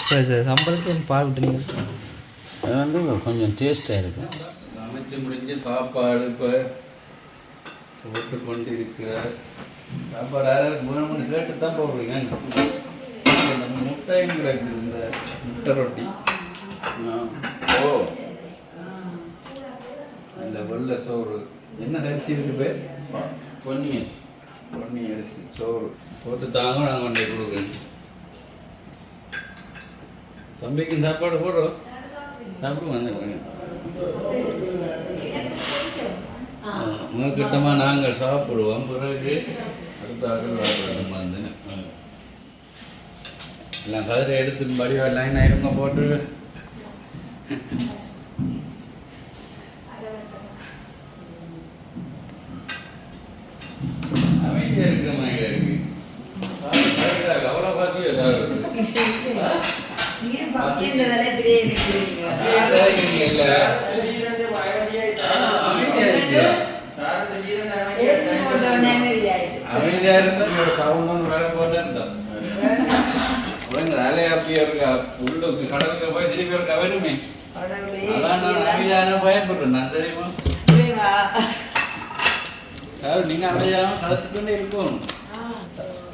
சரி சரி சம்பளத்துக்கு பால் விட்டுருங்க. அது வந்து கொஞ்சம் டேஸ்ட்டாக இருக்கும். சமைச்சு முடிஞ்சு சாப்பாடு இப்போ போட்டு கொண்டு இருக்கிறார். சாப்பாடு யாராவது 3 மணி கேட்டு தான் போடுறீங்க. இந்த முட்டையும் கிடைக்குது. இந்த முட்டை ரொட்டி இந்த வெள்ளை சோறு என்ன அரிசி இருக்கு பேர்? பொன்னி அரிசி சோறு போட்டு தாங்க நாங்கள் கொண்டே கொடுக்குறேன். தம்பிக்கு சாப்பாடு போடுறோம். சாப்பிட்டு வந்துடுறேங்க. முதற்கட்டமாக நாங்கள் சாப்பிடுவோம். பிறகு அடுத்த ஆக்கள் வாங்க வந்து எல்லாம் கதிரை எடுத்து படிவா லைன் ஆயிருங்க போட்டு அமைதியாக இருக்கிற மாதிரி இருக்கு. அவ்வளோ பாசியோ அமைதியா இருந்தா சவுண்ட் வேலை போட்டா இருந்தா வேலையாப்பியா இருக்கா. உள்ளுக்கு கடலுக்கு போய் திருப்பி இருக்க வேணுமே. அதான் நான் அமைதியான பயப்படுறேன். நான் தெரியுமா சார் நீங்க அமைதியாக கலத்துக்கொண்டே இருக்கணும்.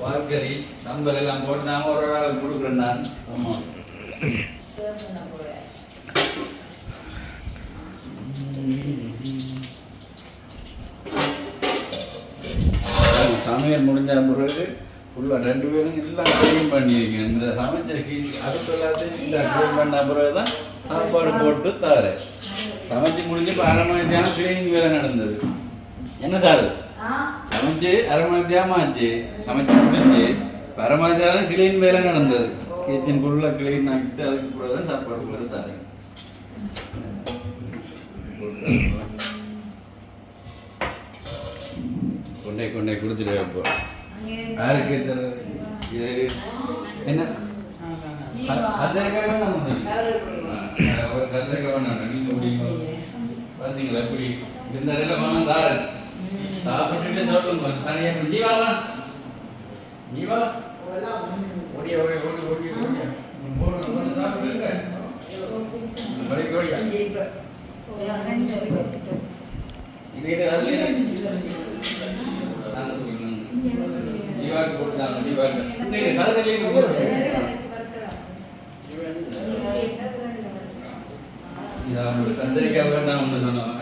வார்கறி நம்பர் எல்லாம் போட்டு நான் ஒரு ஆள் கொடுக்குறேன். நான் ஆமா சமையல் முடிஞ்ச பிறகு ஃபுல்லாக 2 பேரும் எல்லாம் க்ளீன் பண்ணியிருக்கேன். இந்த சமைச்ச அடுப்பு எல்லாத்தையும் க்ளீன் பண்ண பிறகு தான் சாப்பாடு போட்டு தாரேன். சமைச்சு முடிஞ்சு இப்போ 1/2 மணி நேரம் க்ளீனிங் வேலை நடந்தது. என்ன சார் சமைச்சு 1/2 மணி நேரமாக ஆச்சு. சமைச்சு முடிஞ்சு 1/2 மணி நேரம் க்ளீன் வேலை நடந்தது. கிச்சன் ஃபுல்லாக க்ளீன் ஆகிட்டு அதுக்கு பிறகு தான் சாப்பாடு போட்டு தாரேன். கொண்டே கொடுத்துட்டு வைப்போம். யாருக்கு இது என்ன கத்திரிக்காய் வேணாம். கத்திரிக்காய் வேணாம். நீங்கள் பார்த்தீங்களா எப்படி இந்த ரெண்டு பணம் தாரு சாப்பிட்டுட்டு சொல்லுங்க சரியா ஜீவாவா ஜீவா ஓடிய ஓடிய ஓடி ஓடி ஓடிய போடு சாப்பிடுங்க படி ஓடியா இது அதுல நான் ஜீவாக்கு போட்டுதாங்க ஜீவாக்கு இந்த கலர்லயே கத்திரிக்காய் வேண்டாம் சொன்னாங்க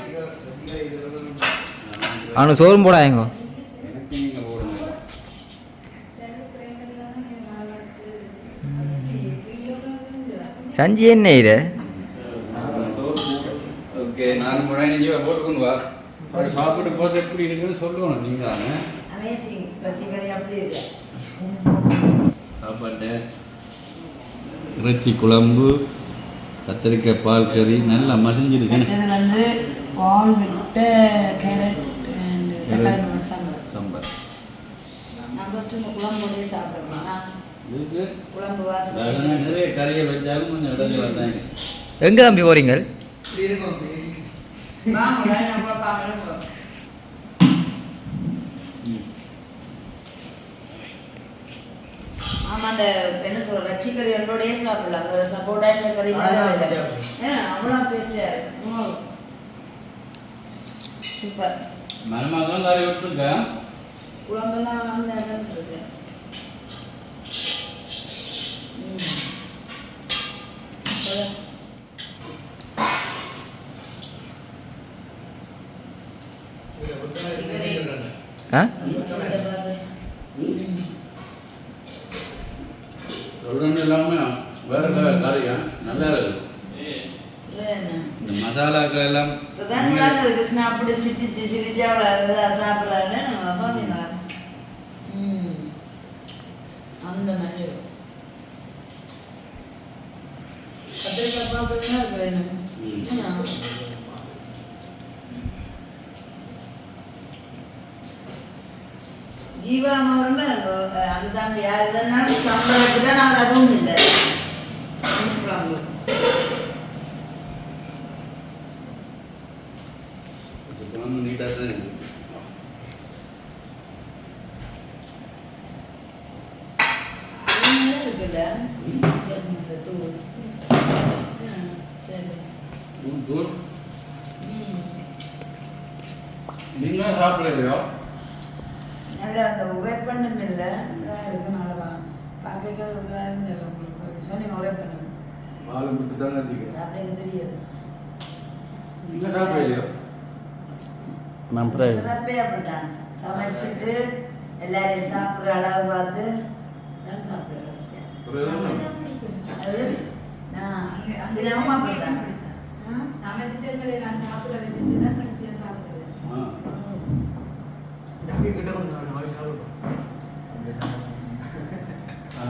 அவனுக்கு சோறும் போடாதீங்க. எனக்கு நீங்க போடுங்க சஞ்சி என்ன இது? ஓகே நான் முன்னாடி ஜீவா போட்டுக்கொண்டு வா அவர் சாப்பிட்டு போட்டு எப்படி இருக்குன்னு சொல்லணும் நீங்க தானே அமேசிங் ரசிகரை அப்படி இருக்கு சாப்பாட்டு இறைச்சி குழம்பு கத்திரிக்காய் பால் கறி நல்லா மசிஞ்சிருக்கேன் வந்து பால் விட்ட கேரட் அண்ட் சாம்பார் நான் ஃபஸ்ட்டு இந்த குழம்போடய சாப்பிடுவேன் இதுக்கு குழம்பு வாசனை அதெல்லாம் நிறைய கறியை வச்சாலும் கொஞ்சம் இடத்துல தான் எங்கே தம்பி போகிறீங்க? இப்படி இருக்கும் வாங்க நம்ம பார்க்கலாம் ஆமா அந்த என்ன சொல்ற ரச்சி கறி என்னோடய சாப்பிடலாம் வேற சப்போட்டா இந்த கறி அவ்வளோ டேஸ்டியா இருக்கு சூப்பர் மருமகன் கறி விட்டுருக்கேன் குழம்பெல்லாம் வந்து இருக்கு ஆ சொல்றேன்னு இல்லாமல் வேற கறியா நல்லா இருக்கு இந்த மசாலாக்கள் எல்லாம் கிருஷ்ணா அப்படி சிட்டிச்சு சிரிச்சு அவ்வளோ சாப்பிட்றாருன்னு நம்ம பார்த்தீங்களா அந்த மாதிரி கத்திரிக்காய் சாப்பிடுறீங்களா வேணும் ஜீவா ரொம்ப அதுதான் யார் இல்லைன்னா சாப்பிட்றதுக்கு நாங்கள் அதுவும் இல்லை குழம்பு நீட்டாக தான் இருக்கு இருக்குல்ல தூள் சரி தூள் நீங்கள் சாப்பிட்றீங்களோ நல்லா அந்த உரைப்பண்ணும் இல்லை இருக்கு நல்லா பார்க்க சொன்னீங்க உரைப்பண்ணும் பால் விட்டு தானே இருக்கு சாப்பிட தெரியாது நீங்கள் சாப்பிட்றீங்களோ நான் சிறப்பே அப்படித்தான் சமைச்சிட்டு எல்லாரையும் சாப்பிட்ற அளவு பார்த்து நான் சாப்பிட்றேன் அது தினமும் அப்படித்தான் சமைச்சிட்டு நான் சாப்பிட வச்சுட்டு தான் கடைசியாக சாப்பிடுவேன் தம்பி கிட்ட கொஞ்சம் நாள் சாப்பிடுவோம்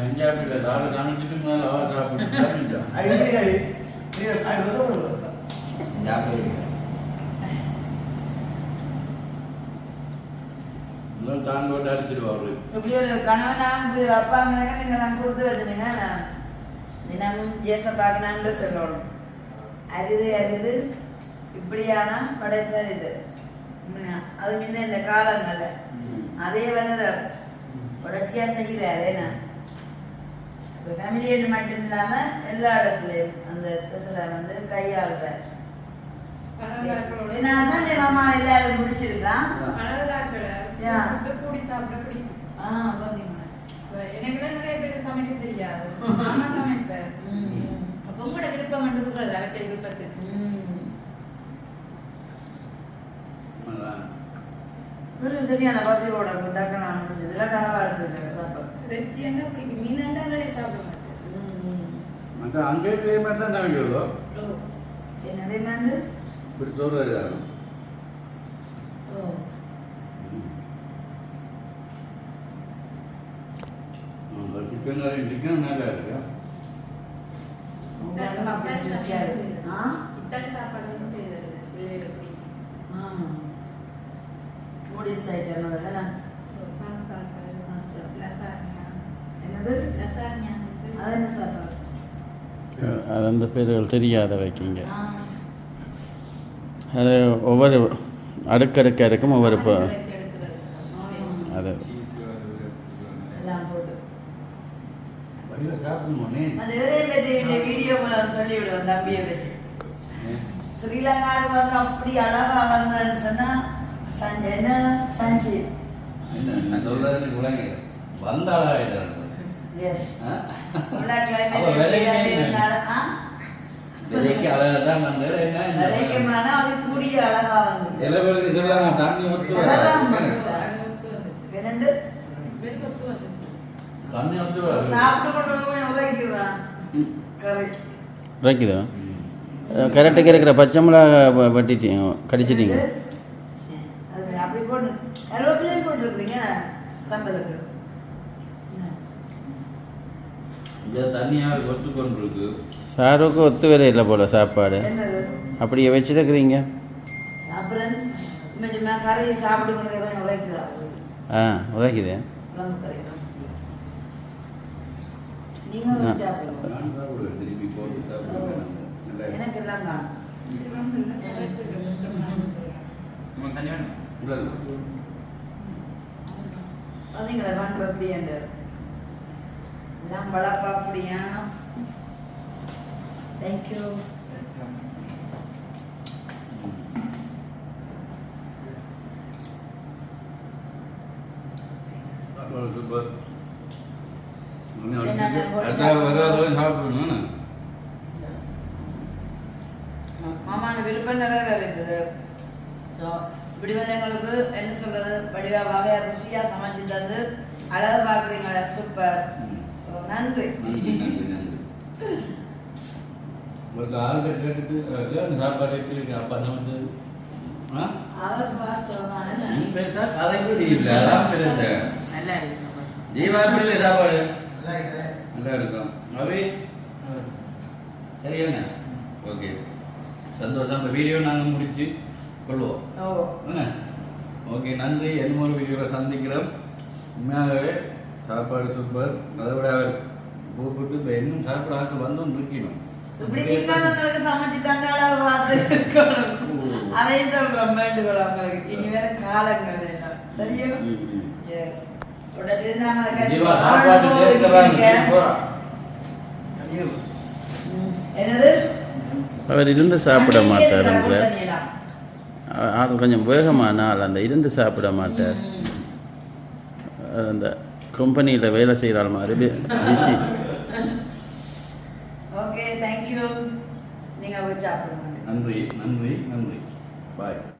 என்ஜாய் இல்லை தாள் காமிச்சிட்டு மேலே அவள் சாப்பிட்டு முதல் தான் போட்டு அடிச்சிடுவாரு இப்படி ஒரு கணவனா இப்படி ஒரு அப்பா அம்மா நீங்கள் நான் கொடுத்து வச்சுனீங்கன்னா தினமும் ஜேசப்பாக்கணான்னு சொல்லணும் அரிது அரிது இப்படியான படைப்பர் இது அது முன்ன இந்த காலங்கள்ல அதே வந்து தொடர்ச்சியாக செய்கிறாரு நான் இப்போ ஃபேமிலியோடு மட்டும் இல்லாமல் எல்லா இடத்துலையும் அந்த ஸ்பெஷலாக வந்து கையாளுறார் நான் தான் என் மாமா எல்லாரும் முடிச்சிருக்கான் கூடி சாப்பிட பிடிக்கும் பார்த்தீங்களா எனக்குலாம் நிறைய பேர் சமைக்க தெரியாது மாமா சமைப்பேன் அப்போ உங்களோட விருப்பம் வந்து அவற்றை விருப்பத்துக்கு ஒரு சரியான பசியோட டாக்டர் நான் முடிஞ்சதுலாம் கனவா எடுத்துருக்கேன் இறைச்சி என்ன பிடிக்கும் மீனண்டா நிறைய சாப்பிட மாட்டேன் மற்ற அங்கே பேமெண்ட் தான் நாங்கள் என்னதே மாதிரி இப்படி சொல்கிறாரு ஓ சிக்கன் கறி சிக்கன் நல்லா இருக்கு இத்தாலி சாப்பாடு செய்தது பிள்ளைகள் பிடிக்கும் நூடில்ஸ் ஐட்டம் அதெல்லாம் பாஸ்தா லசானியா என்னது லசானியா அது என்ன சாப்பாடு அது அந்த பேர்கள் தெரியாத வைக்கிங்க அது ஒவ்வொரு அடுக்கடுக்க இருக்கும் ஒவ்வொரு இப்போ வச்சு எடுக்கிறது. அது எல்லாம் போட்டு வடிவில் சாப்பிடணுமே. அந்த இதையை பற்றி இந்த வீடியோ மூலம் சொல்லிவிடுவோம் தம்பியை பற்றி. ஸ்ரீலங்காவுக்கு வந்து அப்படி அழகா வந்ததுன்னு சொன்னா என்ன சஞ்சி. என்ன நான் சொல்றது எனக்கு விளங்குது. வந்த அழகாயிட்டாரு. எஸ் ஆ? உள்ள அப்ப கிளைமேட் விலைக்கு இருந்தாலும் விலைக்கு அழகாக தான் வந்தாரு. விலைக்கு என்ன மேலே அது கூடிய அழகா வந்து சில பேருக்கு சொல்லுவாங்க தண்ணி ஒத்து அதான் வராது. அது ஒத்து வந்து. வினண்டு வெறும் ஒத்து வந்து. தண்ணி ஒத்து வராது. சாப்பிட்டு கொண்டு உழைக்குதான் கரெக்ட். இருக்குதா கரெக்டுக்கு இருக்கிற பச்சை மிளகா வட்டிட்டீங்க கடிச்சிட்டீங்க. அது அப்படி போட்டு கருவேப்பிலையும் போட்டுருக்குறீங்க சம்பளுக்கு. இந்த தண்ணியாக ஒத்து கொண்டு இருக்கு. சாருக்கு ஒத்து வேற இல்லை போல சாப்பாடு என்னது அப்படியே வச்சுருக்குறீங்க. சாப்பிட்றேன் கொஞ்சமா கறி சாப்பிட்டு கொண்டு உழைக்குதா ஆ உதைக்குது. உடம்பு கரைக்கும். நீங்களும் ஆ. சாப்பிடுங்க. நான் சாப்பிடுவேன். திருப்பி போட்டு சாப்பிடுவேன். நல்லா இருக்கு. எனக்கு எல்லாம் காணும். இது வந்து இல்லை. இல்லை. பார்த்தீங்களா பண்பு அப்படியே எல்லாம் வளர்ப்பா அப்படியா. தேங்க்யூ. சூப்பர். சாப்பிடணும். மாமான விருப்பம் நிறைவேறுது. ஸோ இப்படி வந்து எங்களுக்கு என்ன சொல்றது வடிவா வகையா ருசியா சமைச்சு தந்து அழகு பார்க்குறீங்களா சூப்பர். ஸோ நன்றி. நன்றி நன்றி நன்றி. ஒரு ஆளுக்கு கேட்டுட்டு சாப்பாடு எப்படி இருக்கு அப்பா வந்து அவர் வாஸ்தவமான நீ பேசா கதைக்கு இல்லை. அதான் பேசுங்க. நல்லா இருக்கு. ஜீவா எப்படி இருக்கு சாப்பாடு? நல்லா இருக்குது. நல்லா இருக்கும். அவி சரியாண்ணா? ஓகே சந்தோஷம். இப்போ வீடியோ நாங்கள் முடிச்சு கொள்வோம். ஓ என்ன ஓகே நன்றி. இன்னொரு வீடியோவில் சந்திக்கிறோம். உண்மையாகவே சாப்பாடு சூப்பர். அதை விட அவர் கூப்பிட்டு இப்போ இன்னும் சாப்பிட ஆட்கள் வந்து இருக்கணும். இப்படி நீங்களும் உங்களுக்கு சமைச்சு தந்த அளவு பார்த்து இருக்கணும். அதையும் சொல்றோம் வேண்டுகோள் உங்களுக்கு. இனி வேற காலங்கள் எல்லாம் சரியா? எஸ். உடனே நான் அதை ஜீவா சாப்பாடு கண்டிப்பா போகிறான். என்னது அவர் இருந்து சாப்பிட மாட்டார். ஆள் கொஞ்சம் வேகமான ஆள். அந்த இருந்து சாப்பிட மாட்டார். அந்த கம்பெனியில் வேலை செய்கிற ஆள் மாதிரி பிஸி. Okay thank you. நீங்கள் போய் சாப்பிடுங்க. நன்றி நன்றி நன்றி. பாய்.